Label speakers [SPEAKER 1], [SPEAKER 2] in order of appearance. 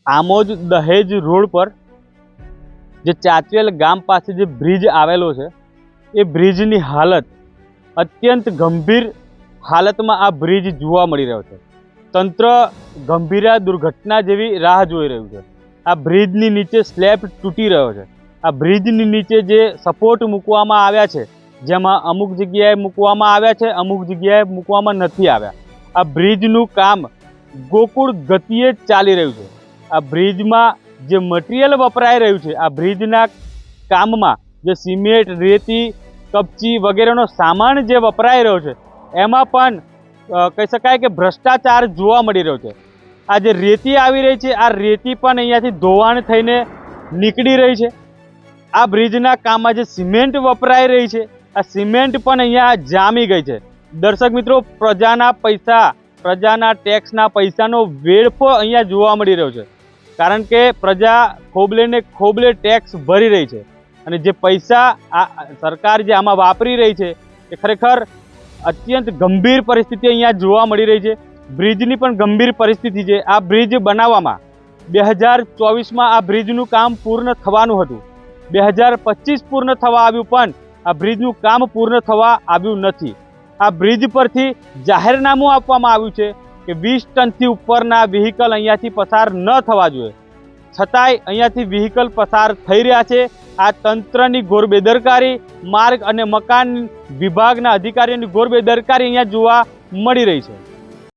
[SPEAKER 1] आमोद दहेज रोड पर जे चाचवेल गाम पास जे ब्रिज आवेलो छे ए ब्रिजनी हालत अत्यंत गंभीर हालत में आ ब्रिज जोवा मळी रह्यो छे। तंत्र गंभीर दुर्घटना जेवी राह जोई रह्युं छे। आ ब्रिजनी नीचे स्लेब तूटी रह्यो छे। आ ब्रिजनी नीचे जे सपोर्ट मूकवामां आव्या छे जेमां अमुक जग्याए मूकवामां आव्या छे, अमुक जग्याए मूकवामां नथी आव्या। आ ब्रिजनुं काम गोकुळ गतिए चाली रह्युं छे। आ ब्रिजमां जे मटीरियल वपराई रह्युं छे, आ ब्रिजना काममां जे सीमेंट, रेती, कपची वगैरेनो सामान जे वपराई रह्यो छे एमां पण कही शकाय के भ्रष्टाचार जोवा मळी रह्यो छे। आ जे रेती आवी रही छे, आ रेती पण अहींयाथी धोवाण थईने નીકળી रही छे। आ ब्रिजना काममां जे सीमेंट वपराई रही छे, आ सीमेंट पण अहींया जामी गई छे। दर्शक मित्रों, प्रजाना पैसा, प्रजाना टेक्सना पैसानो वेड़फो अहींया जोवा मळी रह्यो छे। कारण के प्रजा खोबले ने खोबले टेक्स भरी रही है और जे पैसा सरकार जे आमा वापरी रही है ए खरेखर अत्यंत गंभीर परिस्थिति अहींया जोवा मळी रही है। ब्रिजनी पण गंभीर परिस्थिति है। आ ब्रिज बनावामां 2024 में आ ब्रिजनुं काम पूर्ण थवानुं हतुं। 2025 पूर्ण थवा आव्युं पण आ ब्रिजनुं काम पूर्ण थवा आव्युं नथी। आ ब्रिज परथी जाहेरनामું आपवामां આવ્યું છે કે 20 ટનથી ઉપરના વ્હીકલ અહીંયાથી પસાર ન થવા જોઈએ, છતાંય અહીંયાથી વ્હીકલ પસાર થઈ રહ્યા છે। આ તંત્રની ઘોર બેદરકારી, માર્ગ અને મકાન વિભાગના અધિકારીઓની ઘોર બેદરકારી અહીંયા જોવા મળી રહી છે।